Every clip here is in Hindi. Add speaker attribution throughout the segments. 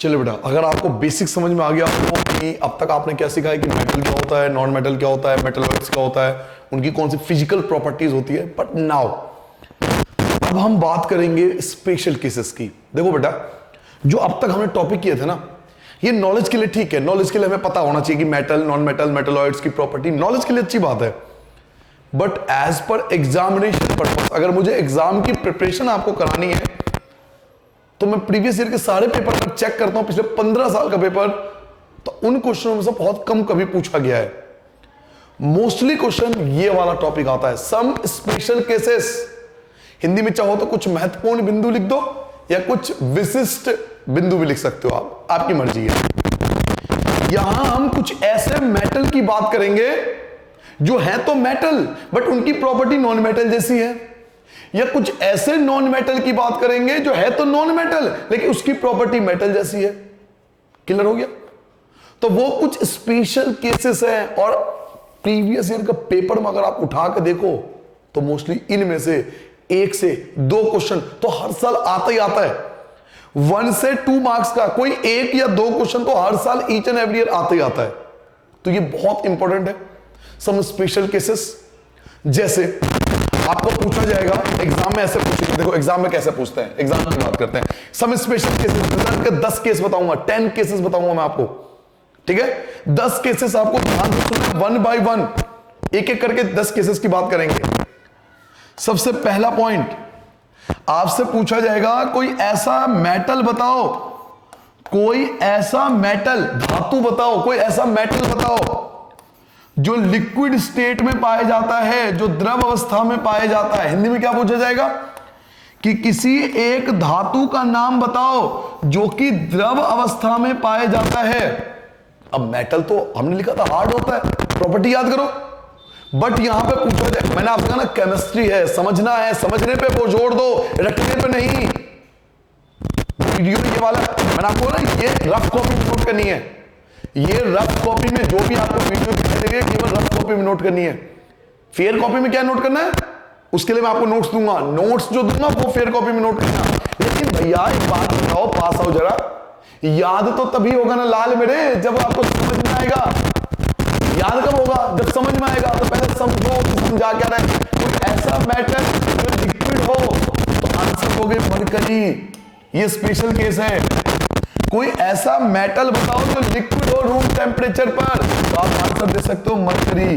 Speaker 1: चलो बेटा, अगर आपको बेसिक समझ में आ गया हो कि अब तक आपने क्या सीखा है कि मेटल क्या होता है, नॉन मेटल क्या होता है, मेटलॉइड्स क्या होता है, उनकी कौन सी फिजिकल प्रॉपर्टीज होती है, बट नाउ अब हम बात करेंगे स्पेशल केसेस की। देखो बेटा, जो अब तक हमने टॉपिक किए थे ना, ये नॉलेज के लिए ठीक है, नॉलेज के लिए हमें पता होना चाहिए कि मेटल, नॉन मेटल, मेटलॉइड्स की प्रॉपर्टी, नॉलेज के लिए अच्छी बात है। बट एज पर एग्जामिनेशन पर्पस, अगर मुझे एग्जाम की प्रिपरेशन आपको करानी है तो मैं प्रीवियस ईयर के सारे पेपर पर चेक करता हूं, पिछले 15 साल का पेपर, तो उन क्वेश्चनों में से बहुत कम कभी पूछा गया है। मोस्टली क्वेश्चन ये वाला टॉपिक आता है, सम स्पेशल केसेस। हिंदी में चाहो तो कुछ महत्वपूर्ण बिंदु लिख दो या कुछ विशिष्ट बिंदु भी लिख सकते हो, आप आपकी मर्जी है। यहां हम कुछ ऐसे मेटल की बात करेंगे जो है तो मेटल बट उनकी प्रॉपर्टी नॉन मेटल जैसी है, या कुछ ऐसे नॉन मेटल की बात करेंगे जो है तो नॉन मेटल लेकिन उसकी प्रॉपर्टी मेटल जैसी है। क्लियर हो गया? तो वो कुछ स्पेशल केसेस हैं, और प्रीवियस ईयर का पेपर में अगर आप उठा के देखो तो मोस्टली इनमें से 1 से 2 क्वेश्चन तो हर साल आता ही आता है। 1 से 2 मार्क्स का कोई 1 या 2 क्वेश्चन तो हर साल ईच एंड एवरी ईयर आता ही आता है। तो ये बहुत इंपॉर्टेंट है। सम स्पेशल केसेस, जैसे आपको पूछा जाएगा एग्जाम में, ऐसे पूछेंगे। देखो एग्जाम में कैसे पूछते हैं, एग्जाम की बात करते हैं। सम स्पेशल केसेस, रिजल्ट के 10 केस बताऊंगा, 10 केसेस बताऊंगा मैं आपको, ठीक है। 10 केसेस आपको ध्यान से सुनना, 1 बाय 1 एक एक करके 10 केसेस की बात करेंगे। सबसे पहला पॉइंट, आपसे पूछा जाएगा कोई ऐसा मेटल बताओ, कोई ऐसा मेटल, धातु बताओ, कोई ऐसा मेटल बताओ जो लिक्विड स्टेट में पाया जाता है, जो द्रव अवस्था में पाया जाता है। हिंदी में क्या पूछा जाएगा कि किसी एक धातु का नाम बताओ जो कि द्रव अवस्था में पाया जाता है। अब मेटल तो हमने लिखा था हार्ड होता है, प्रॉपर्टी याद करो, बट यहां पे पूछा जाए, मैंने आपसे कहा ना केमिस्ट्री है, समझना है, समझने पे वो जोड़ दो, रटने पे नहीं। वीडियो ये वाला मैंने आपको ना, ये रफ कॉपी में नोट करनी है, ये रफ कॉपी में जो भी आपको वीडियो दिखाई देंगे केवल रफ कॉपी में नोट करनी है। फेयर कॉपी में क्या नोट करना है, उसके लिए मैं आपको नोट्स दूंगा, नोट्स जो दूंगा वो फेयर कॉपी में नोट करना। लेकिन भैया एक बात बताओ, पास आओ जरा, याद तो तभी होगा ना लाल मेरे, जब आपको समझ में आएगा। याद कब होगा? जब समझ में आएगा। तो पहले समझो, समझा क्या रहे। कुछ ऐसा मैटर जो लिक्विड हो, तो आंसर हो गए मरकरी, ये स्पेशल केस है। कोई ऐसा मेटल बताओ जो लिक्विड हो रूम टेम्परेचर पर, तो आप आंसर दे सकते हो मरकरी।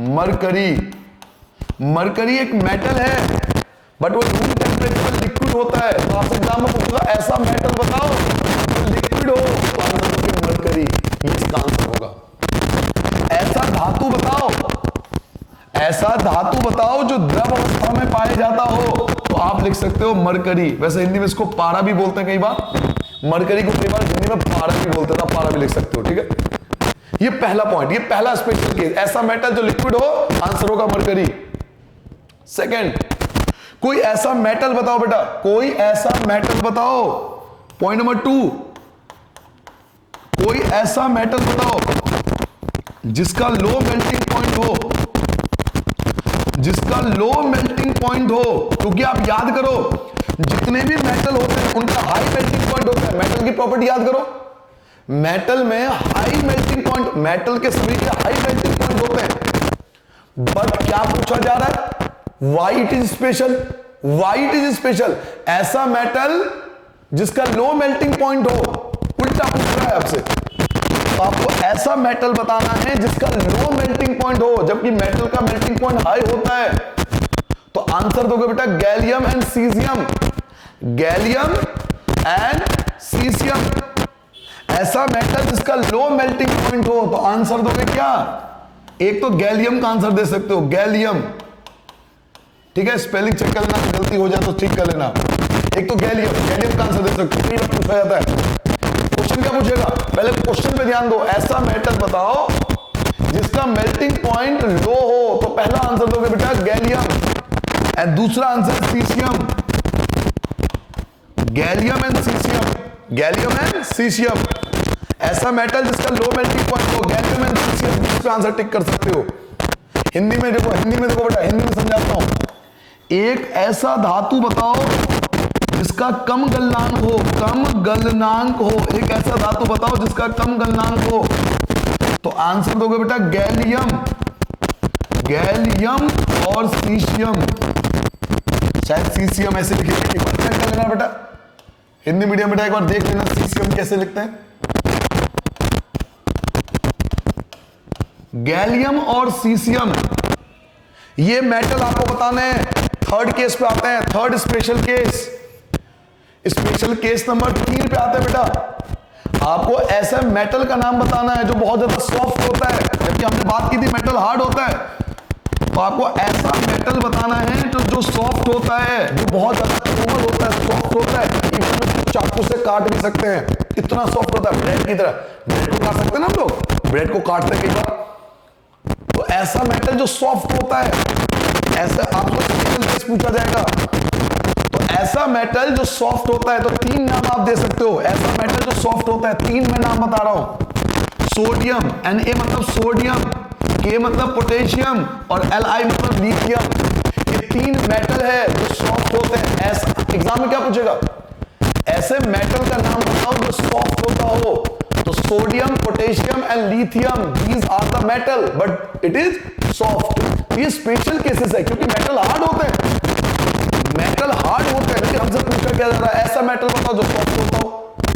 Speaker 1: मरकरी, मरकरी एक मेटल है बट वो रूम टेम्परेचर पर लिक्विड होता है। तो आपसे एग्जाम में पूछेगा ऐसा मेटल बताओ जो लिक्विड हो, तो आंसर होगा मरकरी, ये इसका आंसर होगा। ऐसा धातु बताओ, ऐसा धातु बताओ जो द्रव अवस्था में पाया जाता हो, तो आप लिख सकते हो मरकरी। वैसे हिंदी में इसको पारा भी बोलते हैं कई बार, मरकरी को कई बार हिंदी में पारा भी बोलते हैं, पारा भी लिख सकते हो, ठीक है। ये पहला पॉइंट, ये पहला स्पेशल केस, ऐसा मेटल जो लिक्विड हो, आंसर होगा मरकरी। सेकंड, कोई ऐसा मेटल बताओ बेटा, कोई ऐसा मेटल बताओ। पॉइंट नंबर 2, कोई ऐसा मेटल बताओ जिसका लो मेल्टिंग पॉइंट हो, जिसका लो मेल्टिंग पॉइंट हो। क्योंकि आप याद करो, जितने भी मेटल होते हैं उनका हाई मेल्टिंग पॉइंट होता है। मेटल की प्रॉपर्टी याद करो, मेटल में हाई मेल्टिंग पॉइंट, मेटल के सभी के हाई मेल्टिंग पॉइंट होते हैं। बट क्या पूछा जा रहा है? Why it is special, why it is special. ऐसा मेटल जिसका लो मेल्टिंग पॉइंट हो, उल्टा पूछ रहा है आपसे। तो आपको ऐसा मेटल बताना है जिसका लो मेल्टिंग पॉइंट हो, जबकि मेटल का मेल्टिंग पॉइंट हाई होता है। तो आंसर दोगे बेटा gallium and caesium, gallium and caesium. ऐसा मेटल जिसका लो मेल्टिंग पॉइंट हो, तो आंसर दोगे क्या? एक तो गैलियम का आंसर दे सकते हो, गैलियम, ठीक है। स्पेलिंग चेक कर लेना, गलती हो जाए तो ठीक कर लेना। एक तो गैलियम, गैलियम का आंसर दे सकते हो, ये पूछा जाता है। क्वेश्चन क्या पूछेगा, पहले क्वेश्चन पे ध्यान दो। ऐसा मेटल बताओ जिसका मेल्टिंग पॉइंट लो हो, तो पहला आंसर दोगे बेटा गैलियम, एंड दूसरा answer caesium, gallium and caesium, gallium and caesium. ऐसा मेटल जिसका लो मेल्टिंग पॉइंट हो, गैलियम एंड सीसियम, दूसरा आंसर टिक कर सकते हो। हिंदी में देखो, हिंदी में देखो बेटा, हिंदी में समझाता हूं। एक ऐसा धातु बताओ जिसका कम गलनांक हो, कम गलनांक हो, एक ऐसा धातु बताओ जिसका कम गलनांक हो। तो आंसर दोगे बेटा गैलियम, गैलियम और सीशियम, शायद सीशियम ऐसे लिखेंगे, एक बार चेक कर लेना बेटा, हिंदी मीडियम बेटा एक बार देख लेना सीशियम कैसे लिखते हैं। गैलियम और सीशियम ये मेटल आपको बताने हैं। थर्ड केस पे आते हैं, third special case, special case number 3 पे आते हैं बेटा। आपको ऐसा मेटल का नाम बताना है जो बहुत ज्यादा सॉफ्ट होता है, जबकि हमने बात की थी मेटल हार्ड होता है। तो आपको ऐसा मेटल बताना है जो सॉफ्ट होता है, जो बहुत ज्यादा कोमल होता है, सॉफ्ट होता है, इवन चाकू से काट भी सकते हैं, इतना सॉफ्ट होता है, ब्रेड की तरह। ब्रेड को काट सकते हैं ना हम लोग, ब्रेड को काटते हैं कई बार। तो ऐसा मेटल जो सॉफ्ट होता है, ऐसा आपको स्पेशल केस पूछा जाएगा। तो ऐसा मेटल जो सॉफ्ट होता है, तो 3 नाम आप दे सकते हो। ऐसा मेटल जो सॉफ्ट होता है, 3 मैं नाम बता रहा हूं। सोडियम, Na मतलब सोडियम, K मतलब पोटेशियम और Li मतलब लिथियम। ये 3 मेटल है जो सॉफ्ट होते हैं। ऐसा एग्जाम में क्या पूछेगा, ऐसे मेटल का नाम बताओ जो सॉफ्ट होता हो। तो sodium, potassium and lithium, these are the metal but it is soft. ये स्पेशल केसेस है क्योंकि मेटल हार्ड होते हैं, मेटल हार्ड होते हैं, लेकिन हमसे पूछा क्या जा रहा है, ऐसा मेटल बताओ जो सॉफ्ट होता हो।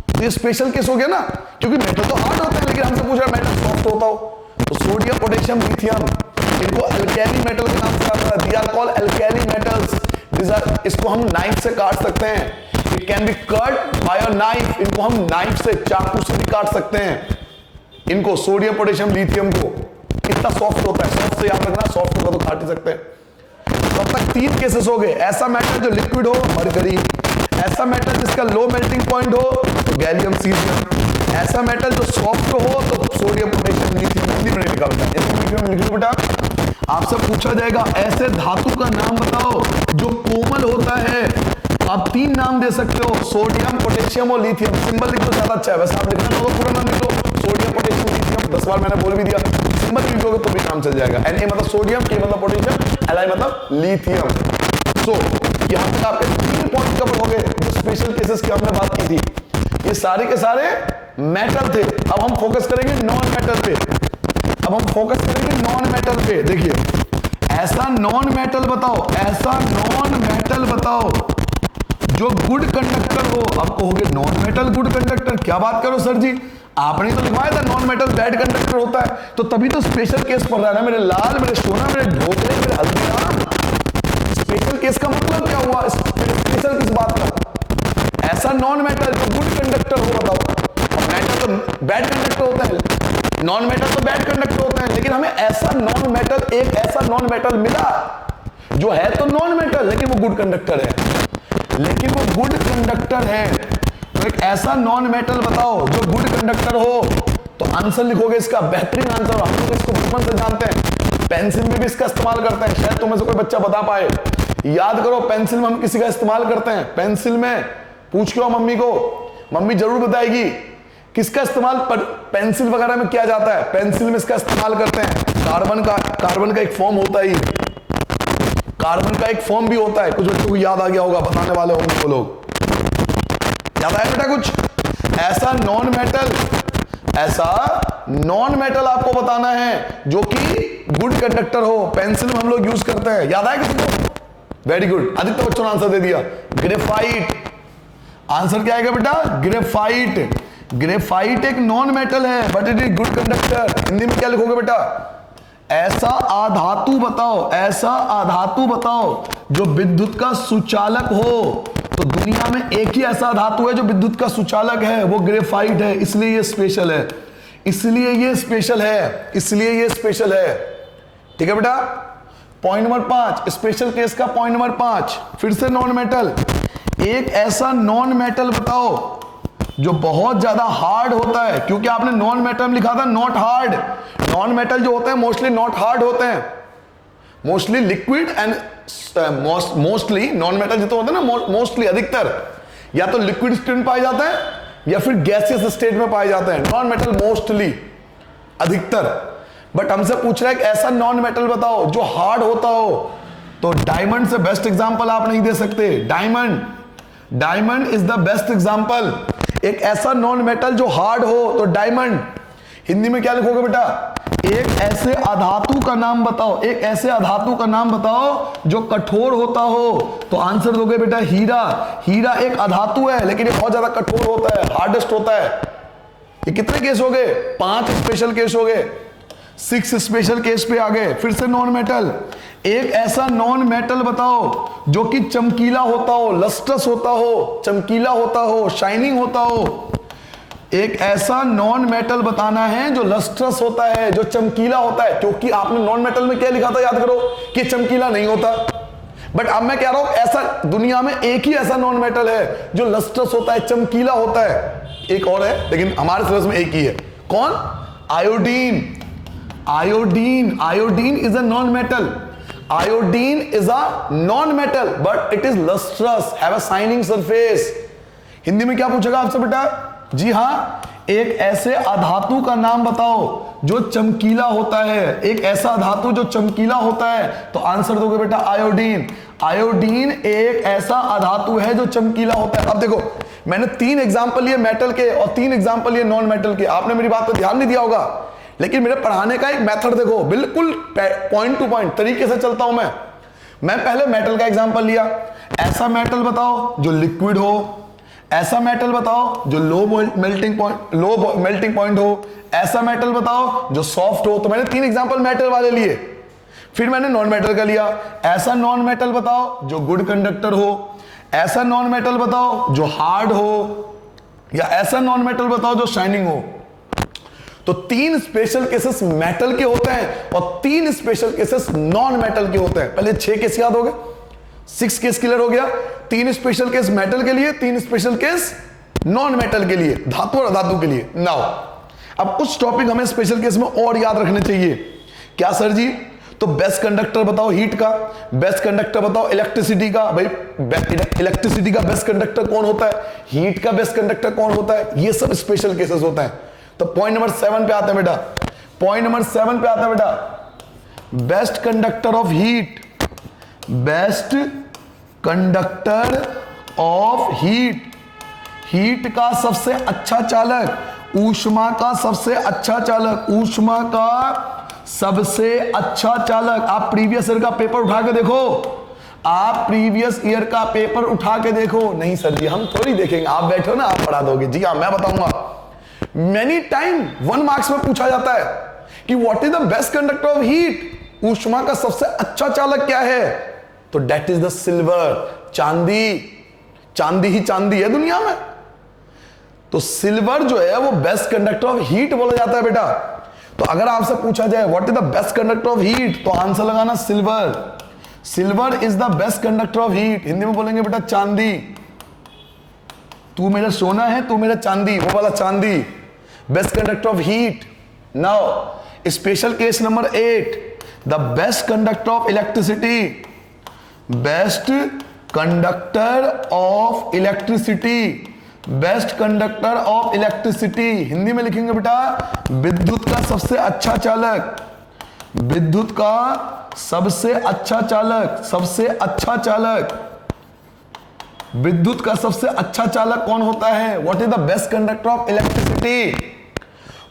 Speaker 1: तो ये स्पेशल केस हो गया ना, क्योंकि मेटल तो हार्ड होते हैं लेकिन हमसे पूछ रहा है मेटल सॉफ्ट होता हो। तो सोडियम, पोटेशियम, लिथियम, इनको अल्कैली मेटल के नाम से जाना जाता है। They are called alkali metals. इसको हम नाइफ से काट सकते हैं, it can be cut by a knife. इनको हम नाइफ से, चाकू से भी काट सकते हैं। इनको सोडियम, पोटेशियम, लिथियम को कितना सॉफ्ट होता है, सॉफ्ट से याद रखना, सॉफ्ट होगा तो काट ही सकते हैं। तब तक 3 केसेस हो गए। ऐसा मेटल जो लिक्विड हो, मरकरी। ऐसा मेटल जिसका लो मेल्टिंग पॉइंट हो, तो गैलियम, सीशियम। ऐसा मेटल जो सॉफ्ट हो, तो सोडियम, पोटेशियम, लिथियम। हिंदी में लिखा बेटा, आपसे पूछा जाएगा ऐसे धातु का नाम बताओ जो कोमल होता है। आप 3 नाम दे सकते हो, सोडियम, पोटेशियम और लिथियम। सिंबल लिख दो ज्यादा अच्छा है, वैसे आप लिखना तो पूरा नाम लिख दो, सोडियम, पोटेशियम, लिथियम। 10 बार मैंने बोल भी दिया, सिंबल लिख दोगे तो भी काम चल जाएगा। Na मतलब सोडियम, K मतलब पोटेशियम, Li मतलब लिथियम। सो यहां तक आपके 3 पॉइंट कवर हो गए जो स्पेशल केसेस की हमने बात की थी। ये सारे के सारे मेटल थे। अब हम फोकस करेंगे नॉन मेटल पे। अब हम फोकस करेंगे नॉन मेटल पे। देखिए, ऐसा नॉन मेटल बताओ, ऐसा नॉन मेटल बताओ जो गुड कंडक्टर हो। अब कहोगे नॉन मेटल गुड कंडक्टर, क्या बात करो सर जी, आपने तो लिखवाया था नॉन मेटल बैड कंडक्टर होता है, तो तभी तो स्पेशल केस पढ़ रहा है ना मेरे लाल, मेरे सोना, मेरे ढोकले, मेरे हल्दीराम। स्पेशल केस का मतलब क्या हुआ, स्पेशल किस बात का? ऐसा नॉन मेटल जो गुड कंडक्टर हो बताओ। अब मेटल तो बैड कंडक्टर होता है, नॉन मेटल तो बैड कंडक्टर होता है, लेकिन हमें ऐसा नॉन मेटल, एक ऐसा नॉन मेटल मिला जो है तो नॉन मेटल लेकिन वो गुड कंडक्टर है, लेकिन वो गुड कंडक्टर है। तो एक ऐसा नॉन मेटल बताओ जो गुड कंडक्टर हो। तो आंसर लिखोगे इसका, बेहतरीन आंसर, हम लोग इसको बचपन से जानते हैं, पेंसिल में भी इसका इस्तेमाल करते हैं। शायद तुम्हें से कोई बच्चा बता पाए, याद करो, पेंसिल में हम किसी का इस्तेमाल करते हैं। पेंसिल में पूछ के मम्मी को, मम्मी जरूर बताएगी किसका इस्तेमाल पेंसिल वगैरह में किया जाता है। पेंसिल में इसका इस्तेमाल करते हैं, कार्बन का एक फॉर्म होता ही, कार्बन का एक फॉर्म भी होता है। कुछ बच्चों को याद आ गया होगा, बताने वाले होंगे वो लोग, याद आया बेटा कुछ? ऐसा नॉन मेटल आपको बताना है जो कि गुड कंडक्टर हो, पेंसिल में हम लोग यूज करते हैं। याद आया किसी को? वेरी गुड, आदित्य बच्चों ने आंसर दे दिया, ग्रेफाइट। आंसर क्या आएगा बेटा? ग्रेफाइट। ग्रेफाइट एक नॉन मेटल है but it is good conductor. Hindi में क्या लिखोगे बेटा? ऐसा आधातु बताओ, ऐसा आधातु बताओ जो विद्युत का सुचालक हो। तो दुनिया में एक ही ऐसा धातु है जो विद्युत का सुचालक है, वो ग्रेफाइट है, इसलिए ये स्पेशल है, इसलिए ये स्पेशल है, इसलिए ये स्पेशल है। ठीक है बेटा? पॉइंट नंबर 5, स्पेशल केस का पॉइंट नंबर 5, फिर से नॉन मेटल। एक ऐसा नॉन मेटल बताओ जो बहुत ज्यादा हार्ड होता है, क्योंकि आपने नॉन मेटल में लिखा था नॉट हार्ड। नॉन मेटल जो होते हैं मोस्टली नॉट हार्ड होते हैं, mostly liquid and mostly non metal जितने होते हैं ना, मोस्टली अधिकतर या तो लिक्विड स्टेट में पाए जाते हैं या फिर गैसियस स्टेट में पाए जाते हैं। नॉन मेटल मोस्टली, अधिकतर। बट हमसे पूछ रहा है कि ऐसा नॉन मेटल बताओ जो हार्ड होता हो। तो डायमंड से बेस्ट एग्जांपल आप नहीं दे सकते। Diamond, diamond is the best example. एक ऐसा नॉन मेटल जो हार्ड हो तो डायमंड। हिंदी में क्या लिखोगे बेटा? एक ऐसे अधातु का नाम बताओ, एक ऐसे अधातु का नाम बताओ जो कठोर होता हो, तो आंसर दोगे बेटा हीरा। हीरा एक अधातु है लेकिन ये बहुत ज्यादा कठोर होता है, हार्डेस्ट होता है। ये कितने केस हो गए? 5 स्पेशल केस हो गए, 6 स्पेशल केस पे आ गए। फिर से नॉन मेटल, एक ऐसा नॉन मेटल बताओ जो कि चमकीला होता हो, लस्ट्रस होता हो, चमकीला होता हो, शाइनिंग होता हो। एक ऐसा नॉन मेटल बताना है जो लस्ट्रस होता है, जो चमकीला होता है, क्योंकि आपने नॉन मेटल में क्या लिखा था याद करो कि चमकीला नहीं होता। बट अब मैं कह रहा हूं ऐसा दुनिया में एक ही ऐसा नॉन मेटल है जो लस्ट्रस होता है, चमकीला होता है। एक और है लेकिन हमारे सिलेबस में एक ही है। कौन? Iodine. Iodine, iodine is a non metal. Iodine is a non metal but it is lustrous, have a shining surface. Hindi में क्या पूछेगा आपसे बेटा? जी हां, एक ऐसे अधातु का नाम बताओ जो चमकीला होता है। एक ऐसा धातु जो चमकीला होता है, तो आंसर दोगे बेटा आयोडीन। आयोडीन एक ऐसा अधातु है जो चमकीला होता है। अब देखो, मैंने 3 एग्जांपल लिए मेटल के और 3 एग्जांपल लिए नॉन मेटल के। आपने मेरी बात पर ध्यान नहीं दिया होगा, लेकिन मेरे पढ़ाने का एक मेथड देखो, बिल्कुल पॉइंट टू पॉइंट तरीके से चलता हूं मैं पहले मेटल का एग्जांपल लिया। ऐसा मेटल बताओ जो लिक्विड हो, ऐसा मेटल बताओ जो लो मेल्टिंग पॉइंट हो, ऐसा मेटल बताओ जो सॉफ्ट हो। तो मैंने 3 एग्जांपल मेटल वाले लिए। फिर मैंने नॉन मेटल का लिया। ऐसा नॉन मेटल बताओ जो गुड कंडक्टर हो, ऐसा नॉन मेटल बताओ जो हार्ड हो, या ऐसा नॉन मेटल बताओ जो शाइनिंग हो। तो 3 स्पेशल केसेस मेटल के होते हैं और 3 स्पेशल केसेस नॉन मेटल के होते हैं। पहले 6 केस याद हो गए, 6 केस क्लियर हो गया। 3 स्पेशल केस मेटल के लिए, 3 स्पेशल केस नॉन मेटल के लिए, धातु और अधातु के लिए। नाउ अब कुछ टॉपिक हमें स्पेशल केस में और याद रखने चाहिए। क्या सर जी? तो बेस्ट कंडक्टर बताओ हीट का, बेस्ट कंडक्टर बताओ इलेक्ट्रिसिटी का। भाई इलेक्ट्रिसिटी का बेस्ट कंडक्टर कौन होता है? हीट का बेस्ट कंडक्टर कौन होता है? ये सब स्पेशल केसेस होता है। तो पॉइंट नंबर 7 पे आते हैं बेटा। पॉइंट नंबर 7 पे आता है बेटा, best conductor of heat. Best conductor of heat, heat का सबसे अच्छा चालक, ऊष्मा का सबसे अच्छा चालक, ऊष्मा का सबसे अच्छा चालक। आप प्रीवियस ईयर का पेपर उठा के देखो, आप प्रीवियस ईयर का पेपर उठा के देखो। नहीं सर जी हम थोड़ी देखेंगे, आप बैठो ना, आप पढ़ा दोगे। जी हाँ मैं बताऊंगा। मेनी टाइम 1 मार्क्स में पूछा जाता है कि what is the best conductor of heat, ऊष्मा का सबसे अच्छा चालक क्या है? तो डेट इज द सिल्वर, चांदी। चांदी ही चांदी है दुनिया में। तो सिल्वर जो है वो बेस्ट कंडक्टर ऑफ हीट बोला जाता है बेटा। तो अगर आपसे पूछा जाए what is the best conductor of heat, तो आंसर लगाना silver. Silver is the best conductor of heat. Hindi में बोलेंगे बेटा चांदी। तू मेरा सोना है, तू मेरा चांदी, वो वाला चांदी, best conductor of heat. Now special case number 8, the best conductor of electricity. Best conductor of electricity, best conductor of electricity. Hindi में लिखेंगे बेटा विद्युत का सबसे अच्छा चालक। विद्युत का सबसे अच्छा चालक, सबसे अच्छा चालक। विद्युत का सबसे अच्छा चालक कौन होता है? What is the best conductor of electricity?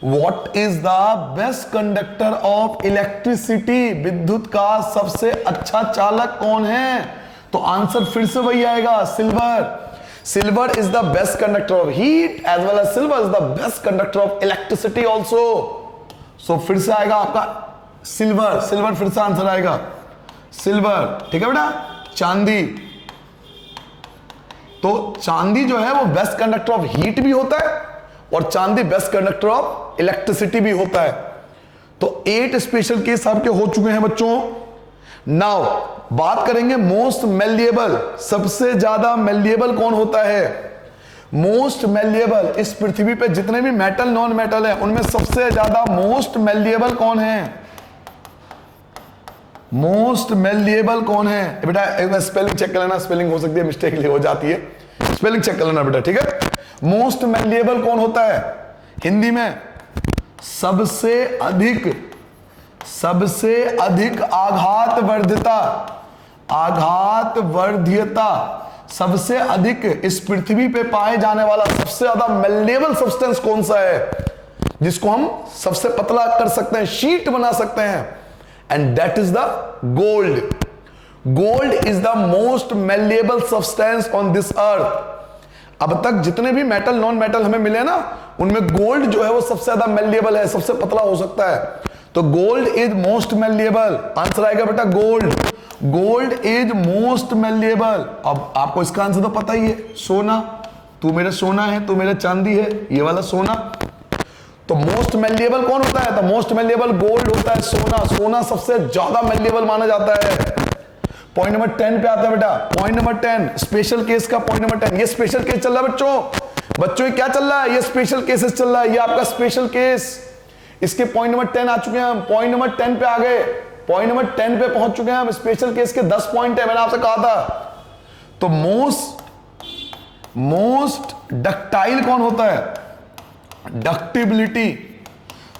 Speaker 1: What is the best conductor of electricity? विद्युत का सबसे अच्छा चालक कौन है? तो आंसर फिर से वही आएगा, silver. Silver is the best conductor of heat as well as silver is the best conductor of electricity also. So फिर से आएगा आपका सिल्वर। सिल्वर फिर से आंसर आएगा सिल्वर। ठीक है बेटा, चांदी। तो चांदी जो है वो बेस्ट कंडक्टर ऑफ हीट भी होता है और चांदी बेस्ट कंडक्टर ऑफ इलेक्ट्रिसिटी भी होता है। तो 8 स्पेशल केस आपके हो चुके हैं बच्चों। नाउ बात करेंगे मोस्ट मेलिएबल, सबसे ज्यादा मेलिएबल कौन होता है? मोस्ट मेलिएबल, इस पृथ्वी पे जितने भी मेटल नॉन मेटल है उनमें सबसे ज्यादा मोस्ट मेलिएबल कौन है? मोस्ट मेलिएबल कौन है बेटा? एक बार स्पेलिंग चेक कर लेना, स्पेलिंग हो सकती है मिस्टेक हो जाती है, स्पेलिंग चेक कर लेना बेटा। ठीक है, मोस्ट मेलिएबल कौन होता है? हिंदी में सबसे अधिक, सबसे अधिक आघात वर्ध्यता, आघात वर्ध्यता, सबसे अधिक इस पृथ्वी पे पाए जाने वाला सबसे ज्यादा मेलेबल सब्सटेंस कौन सा है, जिसको हम सबसे पतला कर सकते हैं, शीट बना सकते हैं, and that is the gold. Gold is the most malleable substance on this earth. अब तक जितने भी मेटल नॉन मेटल हमें मिले ना, उनमें गोल्ड जो है वो सबसे ज्यादा मेलेबल है, सबसे पतला हो सकता है. तो gold is most malleable. Answer आएगा बेटा gold. Gold is most malleable. अब आपको इसका आंसर तो पता ही है, सोना. तू मेरा सोना है, तू मेरा चांदी है, ये वाला सोना. तो मोस्ट मेलेबल कौन होता है? तो मोस्ट मेलेबल गोल्ड होता है, सोना. सोना सबसे ज्यादा मेलेबल माना जाता है. पॉइंट नंबर 10 पे आता है बेटा. पॉइंट नंबर 10 स्पेशल केस का. पॉइंट नंबर 10 ये स्पेशल केस चल रहा है बच्चों ये क्या चल रहा है? ये स्पेशल केसेस चल रहा है. ये आपका स्पेशल केस. इसके पॉइंट नंबर 10 आ चुके हैं हम. पॉइंट नंबर 10 पे आ गए. पॉइंट नंबर 10 पे पहुंच चुके हैं हम. स्पेशल केस के 10 पॉइंट है, मैंने आपसे कहा था. तो मोस्ट डक्टाइल कौन होता है? डक्टिबिलिटी.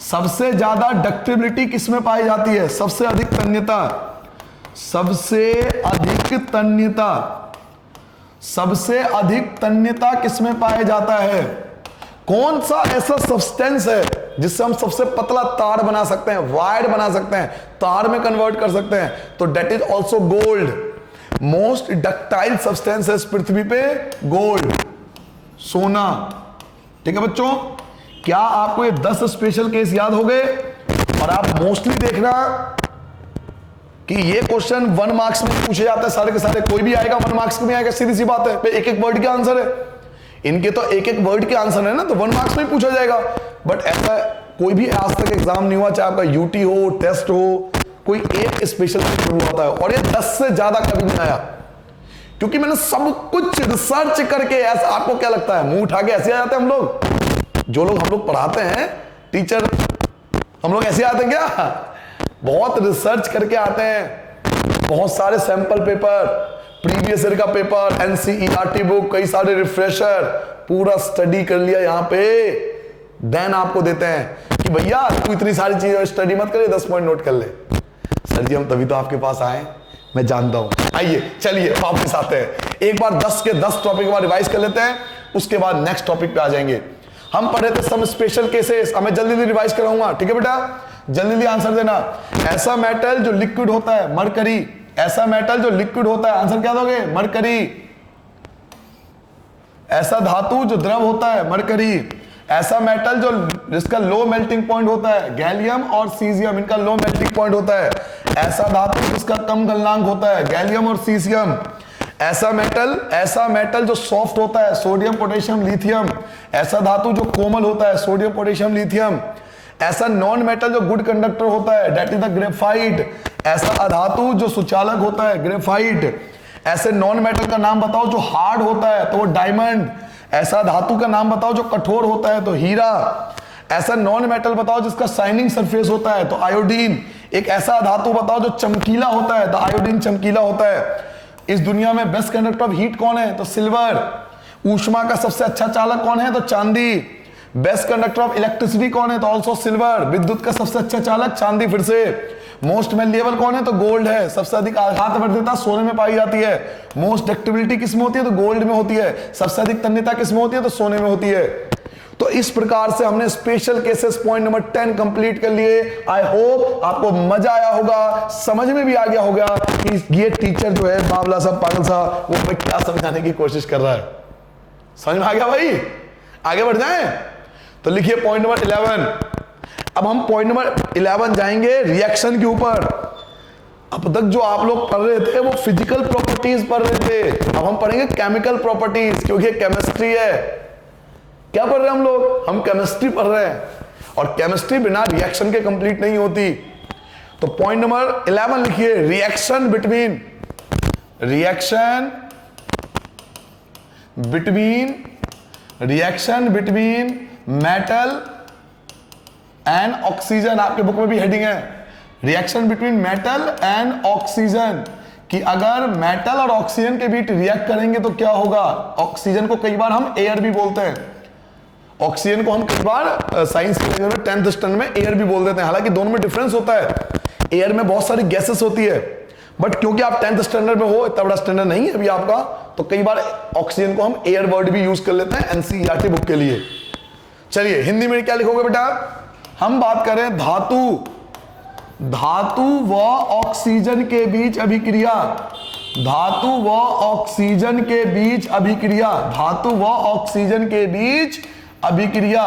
Speaker 1: सबसे ज्यादा डक्टिबिलिटी किसमें पाई जाती है? सबसे अधिक तन्यता. सबसे अधिक तन्यता किसमें पाया जाता है? कौन सा ऐसा सब्सटेंस है जिससे हम सबसे पतला तार बना सकते हैं, वायर बना सकते हैं, तार में कन्वर्ट कर सकते हैं? तो that is also gold. Most ductile substance है इस पृथ्वी पे गोल्ड, सोना. ठीक है बच्चों, क्या आपको ये 10 स्पेशल केस याद हो गए? और आप मोस्टली देखना कि ये क्वेश्चन 1 मार्क्स में पूछे जाते हैं सारे के सारे. कोई भी आएगा 1 मार्क्स में आएगा, सीधी सी बात है. एक एक वर्ड के आंसर है इनके, तो एक एक वर्ड के आंसर है ना, तो 1 मार्क्स में पूछा जाएगा. बट ऐसा कोई भी आज तक एग्जाम नहीं हुआ, चाहे आपका यूटी हो, टेस्ट हो, कोई एक स्पेशल जरूर होता है. और ये 10 से ज्यादा कभी नहीं आया, क्योंकि मैंने सब कुछ रिसर्च करके. ऐसा आपको क्या लगता है मुंह उठा के ऐसे आ जाते हैं हम लोग? जो लोग हम लोग पढ़ाते हैं टीचर, हम लोग ऐसे आते हैं क्या? बहुत रिसर्च करके आते हैं. बहुत सारे सैंपल पेपर, प्रीवियस ईयर का पेपर, एनसीईआरटी बुक, कई सारे रिफ्रेशर, पूरा स्टडी कर लिया यहाँ पे. देन आपको देते हैं कि भैया तू इतनी सारी चीजें स्टडी मत करे, 10 पॉइंट नोट कर ले. सर जी हम तभी तो आपके पास आए, मैं जानता हूं. आइए चलिए वापस आते हैं. एक बार 10 के 10 टॉपिक के बाद रिवाइज कर लेते हैं, उसके बाद नेक्स्ट टॉपिक पे आ जाएंगे. हम पढ़े थे सम स्पेशल केसेस. अब मैं जल्दी रिवाइज कराऊंगा, ठीक है बेटा? जल्दी आंसर देना. ऐसा मेटल जो लिक्विड होता है, मरकरी. ऐसा मेटल जो लिक्विड होता है, आंसर क्या दोगे? मरकरी. ऐसा धातु जो द्रव होता है, मरकरी. ऐसा मेटल जो जिसका लो मेल्टिंग पॉइंट होता है, गैलियम और सीजियम, इनका लो मेल्टिंग पॉइंट होता है. ऐसा धातु जिसका कम गलनांक होता है, गैलियम और सीजियम. ऐसा मेटल जो सॉफ्ट होता है, सोडियम पोटेशियम लिथियम. ऐसा धातु जो कोमल होता है, सोडियम पोटेशियम लिथियम. ऐसा नॉन मेटल जो गुड कंडक्टर होता है, दैट इज द ग्रेफाइट. ऐसा अधातु जो सुचालक होता है, ग्रेफाइट. ऐसे नॉन मेटल का नाम बताओ जो हार्ड होता है, तो वो डायमंड. ऐसा धातु का नाम बताओ जो कठोर होता है, तो हीरा. ऐसा नॉन मेटल बताओ जिसका शाइनिंग सरफेस होता है, तो आयोडीन. एक ऐसा धातु बताओ जो चमकीला होता है, तो आयोडीन चमकीला होता है. इस दुनिया में बेस्ट कंडक्टर ऑफ हीट कौन है? तो सिल्वर. ऊष्मा का सबसे अच्छा चालक कौन है? तो चांदी. बेस्ट कंडक्टर ऑफ इलेक्ट्रिसिटी कौन है? तो ऑल्सो सिल्वर. विद्युत का सबसे अच्छा चालक चांदी फिर से. मोस्ट मेलेबल कौन है? तो गोल्ड है. सबसे अधिक आघातवर्तीयता सोने में पाई जाती है. मोस्ट डक्टिबिलिटी किसमें होती है? तो गोल्ड में होती है. सबसे अधिक तन्यता किसमें होती है? तो सोने में होती है. तो इस प्रकार से हमने special cases point number 10 complete कर लिए. आई होप आपको मजा आया होगा, समझ में भी आ गया होगा कि ये टीचर जो है बावला सा पागल सा, वो हमें क्या समझाने की कोशिश कर रहा है. समझ में आ गया भाई? आगे बढ़ जाएं. तो लिखिए पॉइंट नंबर 11. अब हम पॉइंट नंबर 11 जाएंगे रिएक्शन के ऊपर. अब तक जो आप लोग पढ़ रहे थे वो फिजिकल प्रॉपर्टीज पढ़ रहे थे. अब हम पढ़ेंगे केमिकल प्रॉपर्टीज, क्योंकि केमिस्ट्री है. क्या पढ़ रहे हैं हम लोग? हम केमिस्ट्री पढ़ रहे हैं. और केमिस्ट्री बिना रिएक्शन के कंप्लीट नहीं होती. तो पॉइंट नंबर 11 लिखिए. Reaction between metal and oxygen. आपके बुक में भी हेडिंग है, reaction between metal and oxygen. कि अगर मेटल और ऑक्सीजन के बीच रिएक्ट करेंगे तो क्या होगा? ऑक्सीजन को कई बार हम एयर भी बोलते हैं. ऑक्सीजन को हम कई बार साइंस के लेवल में 10th स्टैंडर्ड में एयर भी बोल देते हैं. हालांकि दोनों में डिफरेंस होता है. एयर में बहुत सारी गैसेस होती है, बट क्योंकि आप 10th स्टैंडर्ड में हो, इतना बड़ा स्टैंडर्ड नहीं है अभी आपका, तो कई बार ऑक्सीजन को हम एयर वर्ड भी यूज कर लेते हैं एनसीईआरटी बुक के लिए। चलिए हिंदी में क्या लिखोगे बेटा, हम बात करें धातु व ऑक्सीजन के बीच अभिक्रिया, धातु व ऑक्सीजन के बीच अभिक्रिया, धातु व ऑक्सीजन के बीच अभिक्रिया।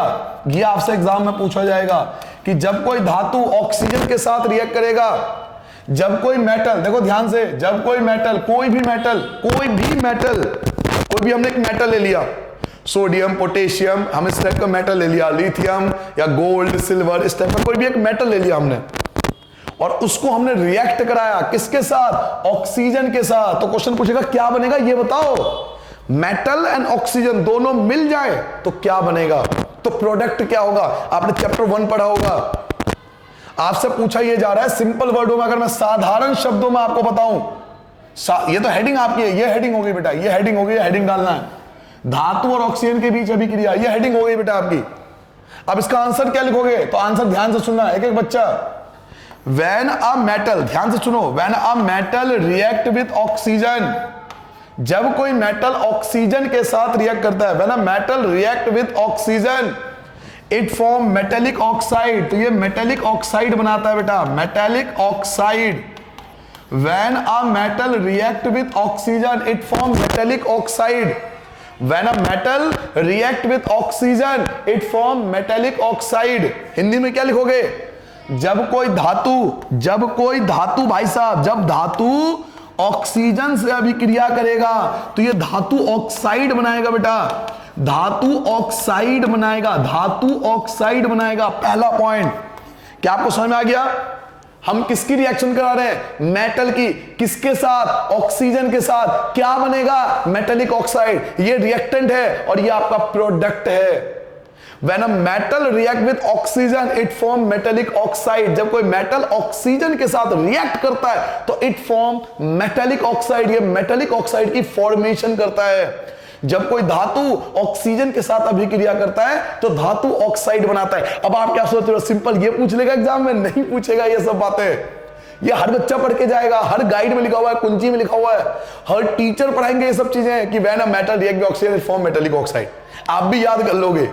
Speaker 1: ये आपसे एग्जाम में पूछा जाएगा कि जब कोई धातु ऑक्सीजन के साथ रिएक्ट करेगा, जब कोई मेटल, देखो ध्यान से, जब कोई मेटल, कोई भी हमने एक मेटल ले लिया, सोडियम, पोटेशियम, हम इस टाइप का मेटल ले लिया, लिथियम या गोल्ड, सिल्वर, इस टाइप का कोई भी एक मेटल ले लिया हमने, और उसको हमने रिएक्ट कराया किसके साथ, ऑक्सीजन के साथ। तो क्वेश्चन पूछेगा क्या बनेगा ये बताओ, मेटल एंड ऑक्सीजन दोनों मिल जाए तो क्या बनेगा, तो प्रोडक्ट क्या होगा, आपने चैप्टर 1 पढ़ा होगा। आपसे पूछा ये जा रहा है सिंपल वर्डों में, अगर मैं साधारण शब्दों में आपको बताऊं, ये तो हेडिंग आपकी है, ये हेडिंग हो गई बेटा, ये हेडिंग हो गई, हेडिंग डालना है, धातु और ऑक्सीजन के बीच अभिक्रिया, ये हेडिंग हो गई बेटा आपकी। अब इसका आंसर क्या लिखोगे, तो आंसर ध्यान से सुनना एक एक बच्चा। व्हेन अ मेटल, ध्यान से सुनो, when a metal react with oxygen, जब कोई मेटल ऑक्सीजन के साथ रिएक्ट करता है, when a metal react with oxygen it form metallic oxide, तो ये मेटेलिक ऑक्साइड बनाता है बेटा, metallic oxide. When a metal react with oxygen it form metallic oxide, when a metal react with oxygen it form metallic oxide. Hindi में क्या लिखोगे, जब कोई धातु भाई साहब, जब धातु ऑक्सीजन से अभिक्रिया करेगा तो ये धातु ऑक्साइड बनाएगा बेटा, धातु ऑक्साइड बनाएगा, धातु ऑक्साइड बनाएगा। पहला पॉइंट क्या आपको समझ में आ गया, हम किसकी रिएक्शन करा रहे हैं, मेटल की, किसके साथ, ऑक्सीजन के साथ, क्या बनेगा, मेटेलिक ऑक्साइड। ये रिएक्टेंट है और ये आपका प्रोडक्ट है। When a metal react with oxygen, it form metallic oxide. जब कोई मेटल ऑक्सीजन के साथ रिएक्ट करता है तो इट फॉर्म मेटेलिक ऑक्साइड, ये मेटेलिक ऑक्साइड की फॉर्मेशन करता है। जब कोई धातु ऑक्सीजन के साथ अभिक्रिया करता है तो धातु ऑक्साइड बनाता है। अब आप क्या सोच रहे हो, सिंपल ये पूछ लेगा एग्जाम में, नहीं पूछेगा ये सब बातें, ये हर बच्चा पढ़ के जाएगा, हर गाइड में लिखा हुआ है, कुंजी में लिखा हुआ है, हर टीचर पढ़ाएंगे ये सब चीजें कि when a metal react with oxygen it form metallic oxide. आप भी याद कर लोगे,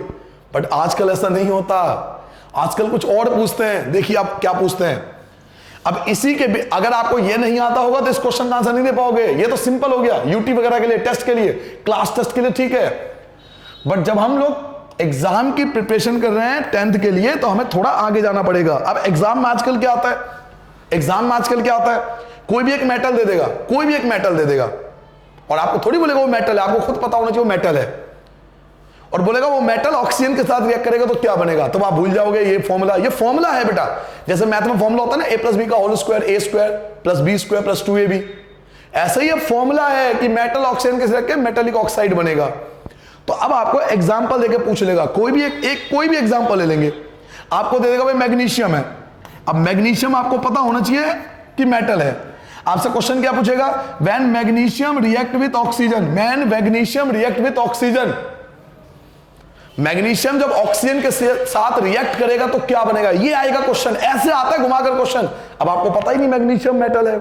Speaker 1: बट आजकल ऐसा नहीं होता, आजकल कुछ और पूछते हैं। देखिए आप क्या पूछते हैं, अब इसी के अगर आपको ये नहीं आता होगा तो इस क्वेश्चन का आंसर नहीं दे पाओगे। ये तो सिंपल हो गया, यूटी वगैरह के लिए, टेस्ट के लिए, क्लास टेस्ट के लिए ठीक है, बट जब हम लोग एग्जाम की प्रिपरेशन कर रहे हैं 10th के लिए तो हमें थोड़ा आगे जाना पड़ेगा। अब एग्जाम में आजकल क्या आता है, एग्जाम में आजकल क्या आता है, कोई भी एक मेटल दे देगा, कोई भी एक मेटल दे देगा और आपको थोड़ी बोलेगा वो मेटल है, आपको खुद पता होना चाहिए वो मेटल है, और बोलेगा वो मेटल ऑक्सीजन के साथ रिएक्ट करेगा तो क्या बनेगा, तो आप भूल जाओगे ये फॉर्मूला है बेटा। जैसे मैथ में फॉर्मूला होता है ना, a + b का whole square, a² + b² + 2ab, ऐसा ही फॉर्मूला है कि मेटल ऑक्सीजन के साथ रिएक्ट करके मेटेलिक ऑक्साइड बनेगा। तो अब आपको एग्जांपल देके पूछ लेगा, कोई भी एग्जांपल ले लेंगे, आपको दे देगा भाई मैग्नीशियम है। अब मैग्नीशियम आपको पता होना चाहिए कि मेटल है। आपसे क्वेश्चन क्या पूछेगा, when magnesium react with oxygen, when magnesium react with oxygen, magnesium जब ऑक्सीजन के साथ रिएक्ट करेगा तो क्या बनेगा, ये आएगा क्वेश्चन। ऐसे आता है घुमाकर क्वेश्चन। अब आपको पता ही नहीं मैग्नीशियम मेटल है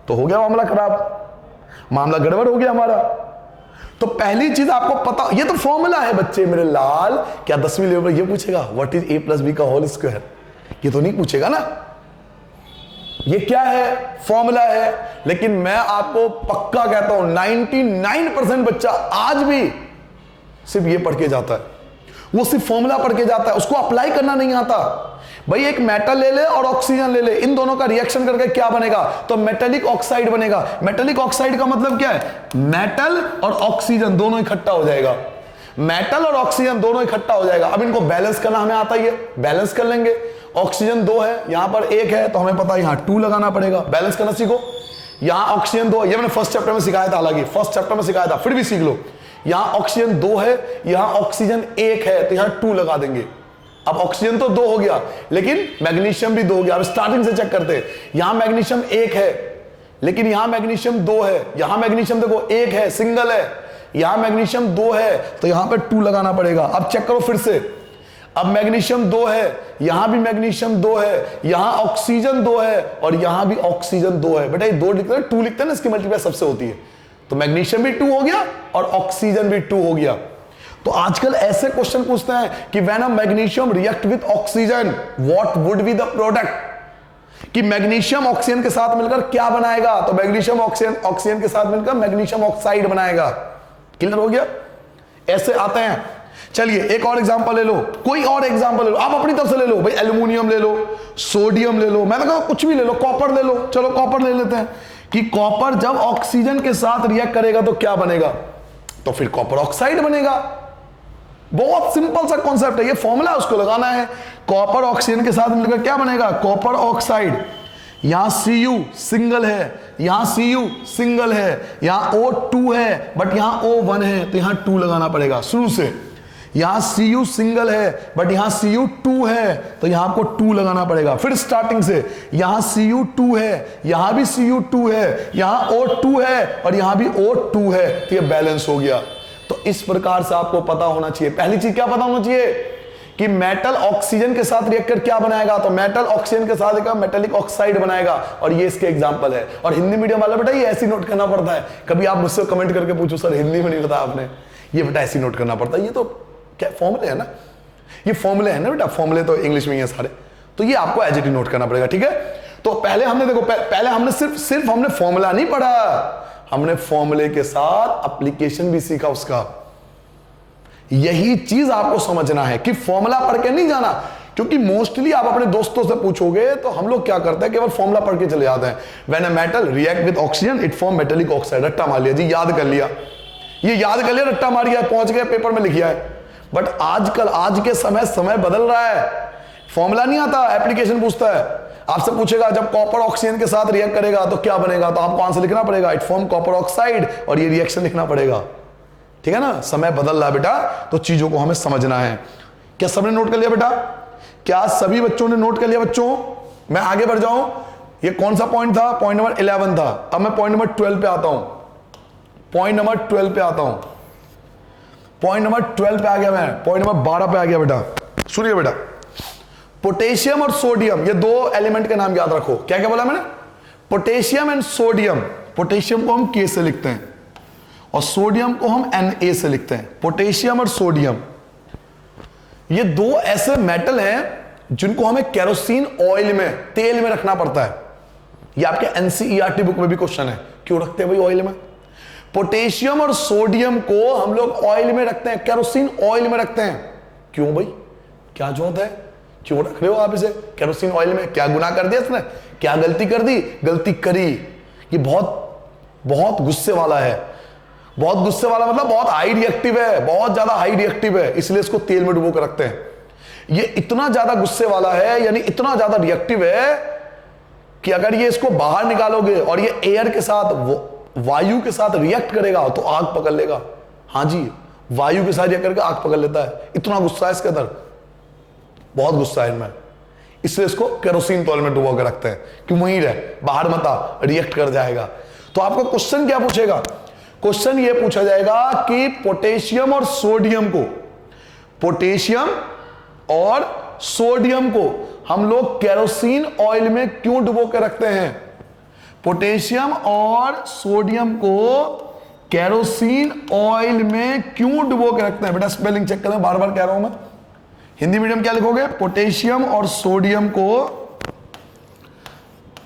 Speaker 1: तो हो गया मामला खराब, मामला गड़बड़ हो गया हमारा। तो पहली चीज आपको पता, ये तो फॉर्मूला है बच्चे मेरे लाल, क्या 10वीं लेवल ये पूछेगा व्हाट इज a + b का होल स्क्वायर, ये तो नहीं पूछेगा ना, ये क्या है, फॉर्मूला है। लेकिन मैं आपको पक्का कहता हूं 99% बच्चा आज भी सिर्फ ये पढ़ के जाता है, वो सिर्फ फॉर्मूला पढ़ के जाता है, उसको अप्लाई करना नहीं आता। भाई एक मेटल ले ले और ऑक्सीजन ले ले, इन दोनों का रिएक्शन करके क्या बनेगा, तो मेटेलिक ऑक्साइड बनेगा। मेटेलिक ऑक्साइड का मतलब क्या है, मेटल और ऑक्सीजन दोनों इकट्ठा हो जाएगा, मेटल और ऑक्सीजन दोनों इकट्ठा हो जाएगा। अब इनको बैलेंस करना हमें आता ही है, बैलेंस कर लेंगे। ऑक्सीजन 2 है, यहां पर 1 है तो हमें पता है यहां 2 लगाना पड़ेगा, बैलेंस करना सीखो। यहां ऑक्सीजन 2, ये मैंने फर्स्ट चैप्टर में सिखाया था, हालांकि फर्स्ट चैप्टर में सिखाया था, फिर भी सीख लो। यहां ऑक्सीजन 2 है, यहां ऑक्सीजन 1 है तो यहां 2 लगा देंगे। अब ऑक्सीजन तो 2 हो गया लेकिन मैग्नीशियम भी 2 हो गया। अब स्टार्टिंग से चेक करते हैं, यहां मैग्नीशियम 1 है लेकिन यहां मैग्नीशियम 2 है, यहां मैग्नीशियम देखो 1 है, सिंगल है, यहां मैग्नीशियम 2 है तो यहां पर 2 लगाना पड़ेगा। अब चेक करो फिर से, अब मैग्नीशियम 2 है, यहां भी मैग्नीशियम 2 है, यहां ऑक्सीजन 2 है और यहां भी ऑक्सीजन 2 है। बेटा ये 2 लिखते हैं, 2 लिखते हैं ना, इसकी मल्टीप्लाई सबसे होती है। तो मैग्नीशियम भी 2 हो गया और ऑक्सीजन भी 2 हो गया। तो आजकल ऐसे क्वेश्चन पूछते हैं कि when a magnesium react with oxygen what would be the product, कि मैग्नीशियम ऑक्सीजन के साथ मिलकर क्या बनाएगा। तो मैग्नीशियम ऑक्सीजन के साथ मिलकर मैग्नीशियम ऑक्साइड बनाएगा। क्लियर हो गया? ऐसे आते हैं। चलिए एक और एग्जांपल ले लो, कोई और एग्जांपल ले लो, आप अपनी तरफ से ले लो भाई। एल्यूमिनियम ले लो, सोडियम ले लो, मैं तो कहूं कुछ भी ले लो, कॉपर ले लो। चलो कॉपर ले लेते हैं कि कॉपर जब ऑक्सीजन के साथ रिएक्ट करेगा तो क्या बनेगा, तो फिर कॉपर ऑक्साइड बनेगा। बहुत सिंपल सा कॉन्सेप्ट है, ये फॉर्मूला उसको लगाना है। कॉपर ऑक्सीजन के साथ मिलकर क्या बनेगा, कॉपर ऑक्साइड। यहां Cu सिंगल है, यहां Cu सिंगल है, यहां O2 है बट यहां O1 है, तो यहां 2 लगाना पड़ेगा शुरू से। यहां Cu सिंगल है बट यहां Cu2 है, तो यहां आपको 2 लगाना पड़ेगा। फिर स्टार्टिंग से यहां Cu2 है, यहां भी Cu2 है, यहां O2 है और यहां भी O2 है, तो ये बैलेंस हो गया। तो इस प्रकार से आपको पता होना चाहिए। पहली चीज क्या पता होना चाहिए कि मेटल ऑक्सीजन के साथ रिएक्ट कर क्या बनाएगा, तो मेटल ऑक्सीजन के साथ एक मेटेलिक ऑक्साइड बनाएगा, और ये इसके एग्जांपल है। और हिंदी मीडियम वाला बेटा ये ऐसे नोट करना पड़ता है। कभी आप मुझसे कमेंट करके पूछो सर हिंदी में नहीं बताया आपने, ये बेटा ऐसे नोट करना पड़ता है। ये तो क्या फॉर्मूले है ना, ये फॉर्मूले है ना बेटा, फॉर्मूले तो इंग्लिश में ही है सारे, तो ये आपको एज इट इज नोट करना पड़ेगा। ठीक है, तो पहले हमने देखो, पहले हमने सिर्फ हमने फॉर्मूला नहीं पढ़ा, हमने फॉर्मूले के साथ एप्लीकेशन भी सीखा उसका। यही चीज आपको समझना है कि फॉर्मूला पढ़ के नहीं जाना, क्योंकि मोस्टली आप अपने दोस्तों से पूछोगे तो हम लोग क्या करते हैं, केवल फॉर्मूला पढ़ के चले जाते हैं। When a metal react with oxygen it form metallic oxide, रट्टा मार लिया जी, याद कर लिया, ये याद कर लिया, रट्टा मार लिया, पहुंच गया, पेपर में लिखिया है। बट आजकल आज के समय बदल रहा है, फॉर्मूला नहीं आता, एप्लीकेशन पूछता है। आपसे पूछेगा जब कॉपर ऑक्सीजन के साथ रिएक्ट करेगा तो क्या बनेगा, तो आपको आंसर लिखना पड़ेगा इट फॉर्म कॉपर ऑक्साइड, और ये रिएक्शन लिखना पड़ेगा। ठीक है ना, समय बदल रहा है बेटा, तो चीजों को हमें समझना है। क्या सबने नोट कर लिया बेटा? क्या सभी बच्चों ने नोट कर लिया? बच्चों मैं आगे बढ़ जाऊं, ये कौन सा पॉइंट था, पॉइंट नंबर 11 था। अब मैं पॉइंट नंबर 12 पे आता हूं, पॉइंट नंबर 12 पे आता हूं, पॉइंट नंबर 12 पे आ गया मैं, पॉइंट नंबर 12 पे आ गया बेटा। सुनिए बेटा, पोटेशियम और सोडियम, ये 2 एलिमेंट के नाम याद रखो। क्या क्या बोला मैंने, पोटेशियम एंड सोडियम। पोटेशियम को हम K से लिखते हैं और सोडियम को हम Na से लिखते हैं। पोटेशियम और सोडियम ये 2 ऐसे मेटल हैं जिनको हमें केरोसिन ऑयल में, तेल में रखना पड़ता है। ये आपके NCERT बुक में भी क्वेश्चन है, क्यों रखते हैं भाई ऑयल में। पोटेशियम और सोडियम को हम लोग ऑयल में रखते हैं, केरोसिन ऑयल में रखते हैं। क्यों भाई, क्या जरूरत है, क्यों रख रहे हो आप इसे केरोसिन ऑयल में? क्या गुनाह कर दिया इसने, क्या गलती कर दी? गलती करी, ये बहुत गुस्से वाला है। बहुत गुस्से वाला मतलब बहुत हाई रिएक्टिव है, बहुत ज्यादा हाई रिएक्टिव है, इसलिए इसको तेल में डुबो कर रखते हैं। ये इतना ज्यादा गुस्से वाला है, यानी इतना ज्यादा रिएक्टिव है कि अगर ये इसको बाहर निकालोगे और ये एयर के साथ, वायु के साथ रिएक्ट करेगा तो आग पकड़ लेगा। हाँ जी, वायु के साथ रिएक्ट करके आग पकड़ लेता है, इतना गुस्सा है इसके अंदर, बहुत गुस्सा है इनमें, इसलिए इसको केरोसिन तेल में डुबो कर रखते हैं कि वहीं रहे, बाहर मत आ, रिएक्ट कर जाएगा। तो आपको क्वेश्चन क्या पूछेगा, क्वेश्चन ये पूछा जाएगा कि पोटेशियम और सोडियम को, पोटेशियम और सोडियम को हम लोग केरोसिन ऑयल में क्यों डुबो के रखते हैं? पोटेशियम और सोडियम को केरोसिन ऑयल में क्यों डुबो के रखते हैं? बेटा स्पेलिंग चेक करें, बार बार कह रहा हूं मैं। हिंदी मीडियम क्या लिखोगे, पोटेशियम और सोडियम को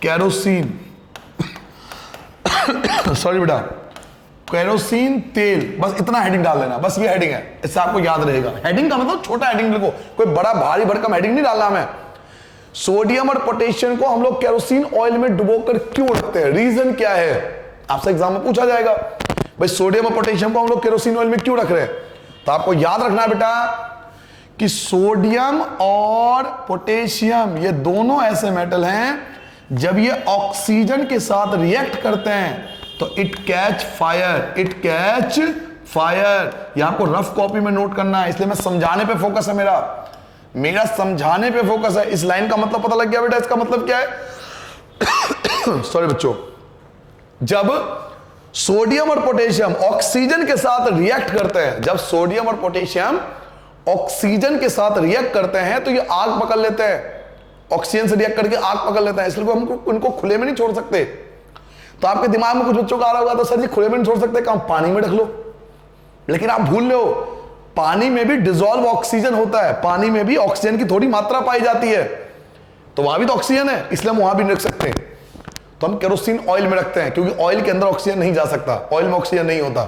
Speaker 1: केरोसिन सॉरी बेटा, केरोसिन तेल, बस इतना हेडिंग डाल लेना, बस ये हेडिंग है, इससे आपको याद रहेगा। हेडिंग का मतलब छोटा हेडिंग लिखो, कोई बड़ा भारी भरकम हेडिंग नहीं डालना हमें। सोडियम और पोटेशियम को हम लोग केरोसिन ऑयल में डुबोकर क्यों रखते हैं, रीजन क्या है? आपसे एग्जाम में पूछा जाएगा भाई सोडियम और पोटेशियम को हम लोग केरोसिन ऑयल में क्यों रख रहे हैं। तो आपको याद रखना है बेटा कि सोडियम और पोटेशियम ये दोनों ऐसे मेटल हैं, जब ये ऑक्सीजन के साथ रिएक्ट करते हैं तो it catch fire, it catch fire. यह आपको रफ कॉपी में नोट करना है, इसलिए मैं समझाने पे फोकस है, मेरा समझाने पे फोकस है। इस लाइन का मतलब पता लग गया बेटा, इसका मतलब क्या है सॉरी बच्चों, जब सोडियम और पोटेशियम ऑक्सीजन के साथ रिएक्ट करते हैं, जब सोडियम और पोटेशियम ऑक्सीजन के साथ रिएक्ट करते हैं तो ये आग पकड़ लेते हैं, ऑक्सीजन से रिएक्ट करके आग पकड़ लेते हैं, इसलिए हम उनको खुले में नहीं छोड़ सकते। तो आपके दिमाग में कुछ बच्चों का आ रहा होगा तो सर जी खुले में नहीं छोड़ सकते, काम पानी में रख लो, लेकिन आप भूल रहे हो पानी में भी डिसॉल्व ऑक्सीजन होता है, पानी में भी ऑक्सीजन की थोड़ी मात्रा पाई जाती है, तो वहां भी तो ऑक्सीजन है, इसलिए हम वहां भी नहीं रख सकते। तो हम केरोसिन ऑयल में रखते हैं क्योंकि ऑयल के अंदर ऑक्सीजन नहीं जा सकता, ऑयल में ऑक्सीजन नहीं होता।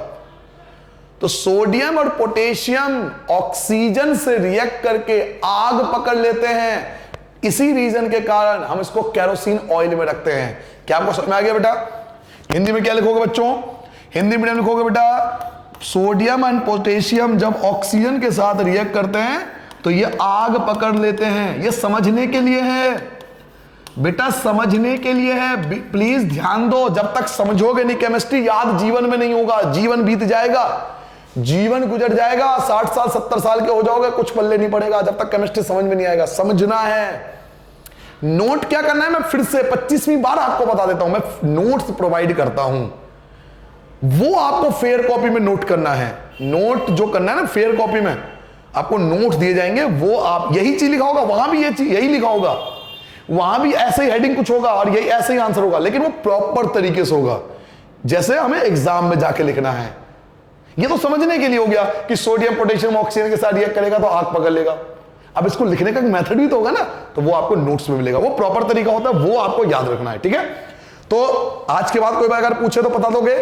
Speaker 1: तो सोडियम और पोटेशियम ऑक्सीजन से रिएक्ट करके आग पकड़ लेते हैं, इसी रीजन के कारण हम इसको केरोसिन ऑयल में रखते हैं। क्या आपको समझ में आ गया बेटा? हिंदी में क्या लिखोगे बच्चों? हिंदी में लिखोगे बेटा सोडियम एंड पोटेशियम जब ऑक्सीजन के साथ रिएक्ट करते हैं तो ये आग पकड़ लेते हैं। ये समझने के लिए है बेटा, समझने के लिए है, प्लीज ध्यान दो। जब तक समझोगे नहीं केमिस्ट्री, याद जीवन में नहीं होगा, जीवन बीत जाएगा, जीवन गुजर जाएगा, 60 साल 70 साल के हो जाओगे, कुछ पल्ले नहीं पड़ेगा जब तक केमिस्ट्री समझ में नहीं आएगा। समझना है, नोट क्या करना है, मैं फिर से 25वीं बार आपको बता देता हूं, मैं नोट्स प्रोवाइड करता हूं, वो आपको फेयर कॉपी में नोट करना है। नोट जो करना है ना फेयर कॉपी में आपको नोट्स दिए जाएंगे, वो आप यही चीज लिखा होगा, वहां भी यही लिखा होगा, वहां भी ऐसे ही हेडिंग कुछ होगा और यही ऐसे ही आंसर होगा, लेकिन वो प्रॉपर तरीके से होगा जैसे हमें एग्जाम में जाके लिखना है। ये तो समझने के लिए हो गया कि सोडियम पोटेशियम ऑक्सीजन के साथ रिएक्ट करेगा तो आग पकड़ लेगा। अब इसको लिखने का मेथड भी तो होगा ना, तो वो आपको नोट्स में मिलेगा, वो प्रॉपर तरीका होता है, वो आपको याद रखना है। ठीक है, तो आज के बाद कोई बार अगर पूछे तो बता दोगे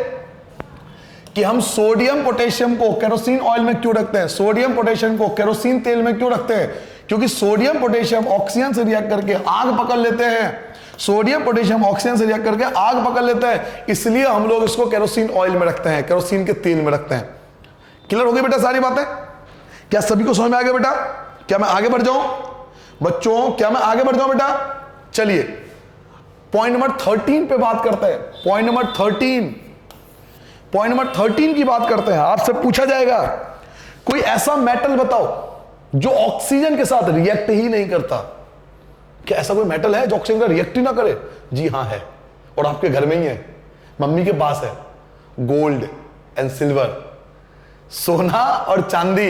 Speaker 1: कि हम सोडियम पोटेशियम को केरोसिन ऑयल में क्यों रखते हैं, सोडियम पोटेशियम को केरोसिन तेल में क्यों रखते हैं? क्योंकि सोडियम पोटेशियम ऑक्सीजन से रिएक्ट करके आग पकड़ लेते हैं, सोडियम पोटेशियम ऑक्सीजन से रिएक्ट करके आग पकड़ लेता है, इसलिए हम लोग इसको केरोसिन ऑयल में रखते हैं, केरोसिन के तेल में रखते हैं। क्लियर हो गई बेटा सारी बातें? क्या सभी को समझ में आ गया बेटा? क्या मैं आगे बढ़ जाऊं बच्चों? क्या मैं आगे बढ़ जाऊं बेटा? चलिए पॉइंट नंबर 13 पे बात करते हैं। पॉइंट नंबर 13 की बात करते हैं। आपसे पूछा जाएगा कोई ऐसा मेटल बताओ जो ऑक्सीजन के साथ रिएक्ट ही नहीं करता। क्या ऐसा कोई मेटल है जो ऑक्सीजन का रिएक्ट ही ना करे? जी हां है, और आपके घर में ही है, मम्मी के पास है। गोल्ड एंड सिल्वर, सोना और चांदी,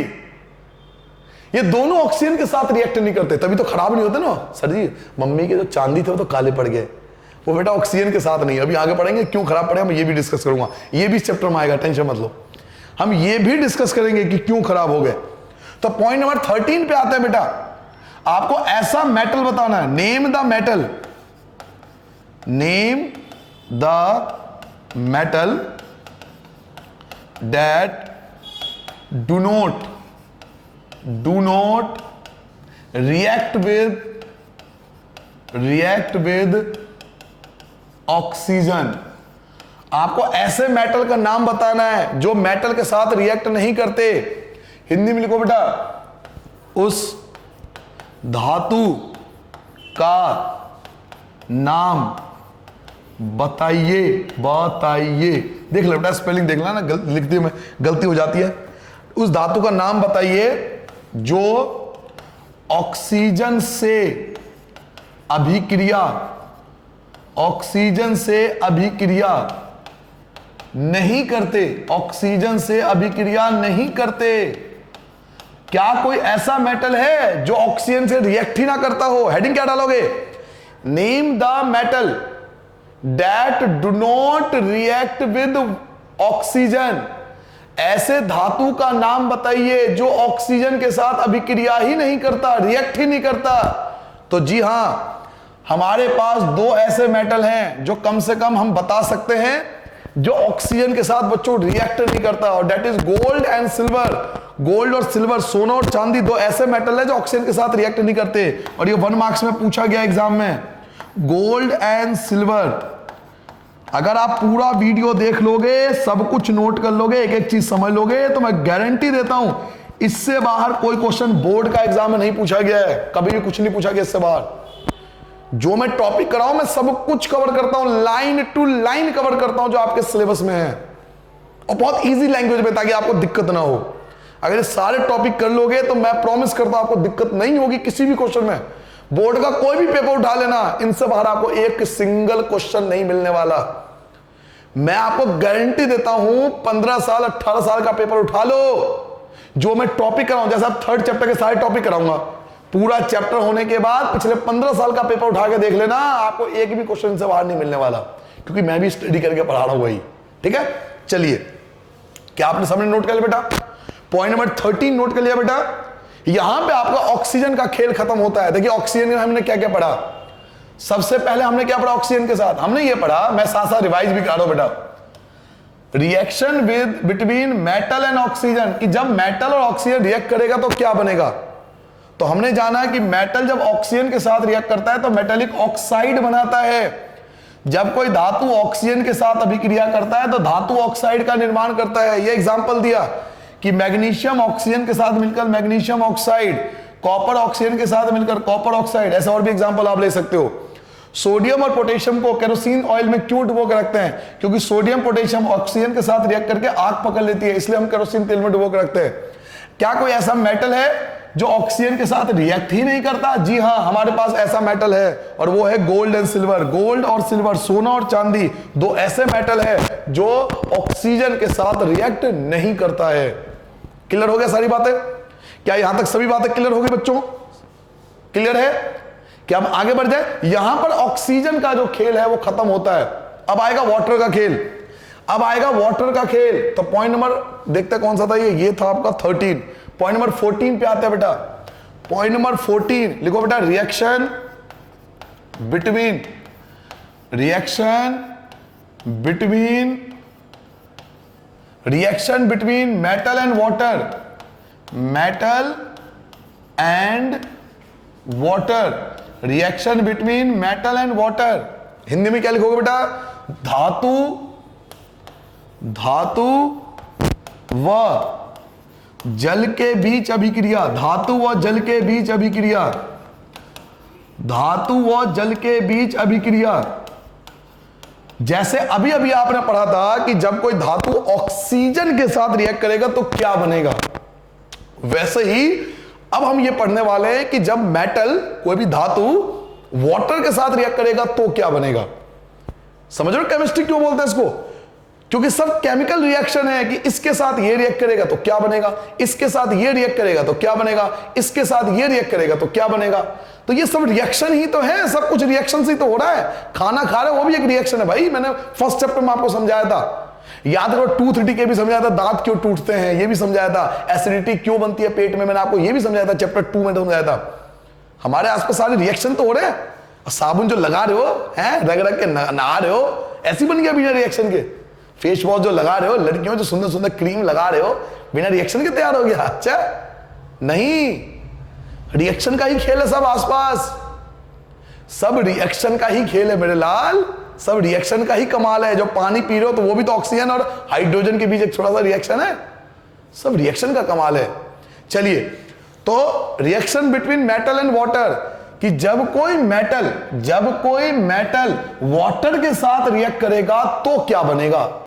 Speaker 1: ये दोनों ऑक्सीजन के साथ रिएक्ट नहीं करते, तभी तो खराब नहीं होते ना। सर जी मम्मी के जो चांदी थे वो तो काले पड़ गए, वो बेटा ऑक्सीजन के साथ नहीं। अभी आगे पढ़ेंगे क्यों खराब पड़े, मैं ये भी डिस्कस करूंगा, ये भी इस चैप्टर में आएगा, टेंशन मत लो, हम ये भी डिस्कस करेंगे कि क्यों खराब हो गए। तो पॉइंट नंबर 13 पे आते हैं बेटा, आपको ऐसा मेटल बताना है, name the metal, name the metal that do not react with oxygen. आपको ऐसे मेटल का नाम बताना है जो मेटल के साथ रिएक्ट नहीं करते। हिंदी में लिखो बेटा, उस धातु का नाम बताइए। देख लो बेटा स्पेलिंग देख लो ना, लिखती में गलती हो जाती है। उस धातु का नाम बताइए जो ऑक्सीजन से अभिक्रिया नहीं करते, ऑक्सीजन से अभिक्रिया नहीं करते। क्या कोई ऐसा मेटल है जो ऑक्सीजन से रिएक्ट ही ना करता हो? हेडिंग क्या डालोगे? Name the metal that do not react with oxygen. ऐसे धातु का नाम बताइए जो ऑक्सीजन के साथ अभिक्रिया ही नहीं करता, रिएक्ट ही नहीं करता। तो जी हां, हमारे पास दो ऐसे मेटल हैं जो कम से कम हम बता सकते हैं जो ऑक्सीजन के साथ बच्चों रिएक्ट नहीं करता, और that is gold and silver. Gold और सिल्वर, सोना और चांदी, दो ऐसे मेटल है जो ऑक्सीजन के साथ रिएक्ट नहीं करते, और ये 1 मार्क्स में पूछा गया एग्जाम में। गोल्ड एंड सिल्वर, अगर आप पूरा वीडियो देख लोगे, सब कुछ नोट कर लोगे, एक एक चीज समझ लोगे, तो मैं गारंटी देता हूं इससे बाहर कोई क्वेश्चन बोर्ड का एग्जाम में नहीं पूछा गया है, कभी भी कुछ नहीं पूछा गया इससे बाहर। जो मैं टॉपिक कराऊं मैं सब कुछ कवर करता हूं, लाइन टू लाइन कवर करता हूं जो आपके सिलेबस में है, और बहुत इजी लैंग्वेज में, ताकि आपको दिक्कत ना हो। अगर ये सारे टॉपिक कर लोगे तो मैं प्रॉमिस करता हूं आपको दिक्कत नहीं होगी किसी भी क्वेश्चन में। बोर्ड का कोई भी पेपर उठा लेना, इनसे बाहर आपको एक सिंगल क्वेश्चन नहीं मिलने वाला। मैं आपको गारंटी देता हूं 15 साल 18 साल का पेपर उठा लो, जो मैं टॉपिक कराऊं, जैसे आप थर्ड चैप्टर के सारे टॉपिक कराऊंगा, पूरा चैप्टर होने के बाद पिछले 15 साल का पेपर उठा के देख लेना, आपको एक भी क्वेश्चन से बाहर नहीं मिलने वाला, क्योंकि मैं भी स्टडी करके पढ़ा रहा हूं वही। ठीक है, चलिए, क्या आपने सबने नोट कर लिया बेटा? पॉइंट नंबर 13 नोट कर लिया बेटा? यहां पे आपका ऑक्सीजन का खेल खत्म होता है। देखिए ऑक्सीजन में हमने क्या क्या पढ़ा? सबसे पहले हमने क्या पढ़ा ऑक्सीजन के साथ? हमने ये पढ़ा, मैं साथ साथ रिवाइज भी कर रहा हूं बेटा, reaction with between metal and oxygen, कि जब मेटल और ऑक्सीजन रिएक्ट करेगा तो क्या बनेगा। तो हमने जाना कि मेटल जब ऑक्सीजन के साथ रिएक्ट करता है तो मेटेलिक ऑक्साइड बनाता है। जब कोई धातु ऑक्सीजन के साथ अभिक्रिया करता है तो धातु ऑक्साइड का निर्माण करता है। ये एग्जांपल दिया कि मैग्नीशियम ऑक्सीजन के साथ मिलकर मैग्नीशियम ऑक्साइड, कॉपर ऑक्सीजन के साथ मिलकर कॉपर ऑक्साइड, ऐसा और भी एग्जांपल आप ले सकते हो। सोडियम और पोटेशियम को केरोसिन ऑयल में क्यों डुबो के रखते हैं? क्योंकि सोडियम पोटेशियम ऑक्सीजन के साथ रिएक्ट करके आग पकड़ लेती है, इसलिए हम केरोसिन तेल में डुबो के रखते हैं। क्या कोई ऐसा मेटल है जो ऑक्सीजन के साथ रिएक्ट ही नहीं करता? जी हां, हमारे पास ऐसा मेटल है, और वो है गोल्ड एंड सिल्वर। गोल्ड और सिल्वर, सोना और चांदी, दो ऐसे मेटल है जो ऑक्सीजन के साथ रिएक्ट नहीं करता है। क्लियर हो गया सारी बातें? क्या यहां तक सभी बातें क्लियर हो गई बच्चों? क्लियर है? क्या हम आगे बढ़ जाए? यहां पर ऑक्सीजन का जो खेल है वो खत्म होता है। अब आएगा वाटर का खेल, अब आएगा वाटर का खेल। तो पॉइंट नंबर देखते कौन सा था, ये था आपका 13। पॉइंट नंबर 14 पे आते हैं बेटा। पॉइंट नंबर 14 लिखो बेटा, reaction between metal and water, metal and water, reaction between metal and water. Hindi में क्या लिखोगे बेटा? धातु व जल के बीच अभिक्रिया, धातु व जल के बीच अभिक्रिया, धातु व जल के बीच अभिक्रिया। जैसे अभी अभी आपने पढ़ा था कि जब कोई धातु ऑक्सीजन के साथ रिएक्ट करेगा तो क्या बनेगा, वैसे ही अब हम ये पढ़ने वाले हैं कि जब मेटल, कोई भी धातु वाटर के साथ रिएक्ट करेगा तो क्या बनेगा। समझ रहे हो केमिस्ट्री क्यों बोलते हैं इसको? क्योंकि सब केमिकल रिएक्शन है कि इसके साथ ये रिएक्ट करेगा तो क्या बनेगा, इसके साथ ये रिएक्ट करेगा तो क्या बनेगा, इसके साथ ये रिएक्ट करेगा तो क्या बनेगा। तो ये सब रिएक्शन ही तो है, सब कुछ रिएक्शन से ही तो हो रहा है। खाना खा रहे हो वो भी एक रिएक्शन है भाई, मैंने फर्स्ट चैप्टर में आपको समझाया था। याद करो, टूथ डिके भी समझाया था, दांत क्यों टूटते हैं ये भी समझाया था, एसिडिटी क्यों बनती है पेट में, मैंने आपको ये भी समझाया था, चैप्टर 2 में समझाया था। हमारे आसपास सारे रिएक्शन तो हो रहे हैं। साबुन जो लगा रहे हो हैं, रग रग के नहा रहे हो, ऐसी बन गया बिना रिएक्शन के। फेस वॉश जो लगा रहे हो, लड़कियों जो सुंदर सुंदर क्रीम लगा रहे हो, बिना रिएक्शन के तैयार हो गया? अच्छा नहीं, रिएक्शन का ही खेल है सब आसपास, सब रिएक्शन का ही खेल है मेरे लाल, सब रिएक्शन का ही कमाल है। जो पानी पी रहे हो तो वो भी तो ऑक्सीजन और हाइड्रोजन के बीच एक छोटा सा रिएक्शन है, सब रिएक्शन का कमाल है। चलिए, तो reaction between metal and water, कि जब कोई मेटल वाटर के साथ रिएक्ट करेगा तो क्या बनेगा।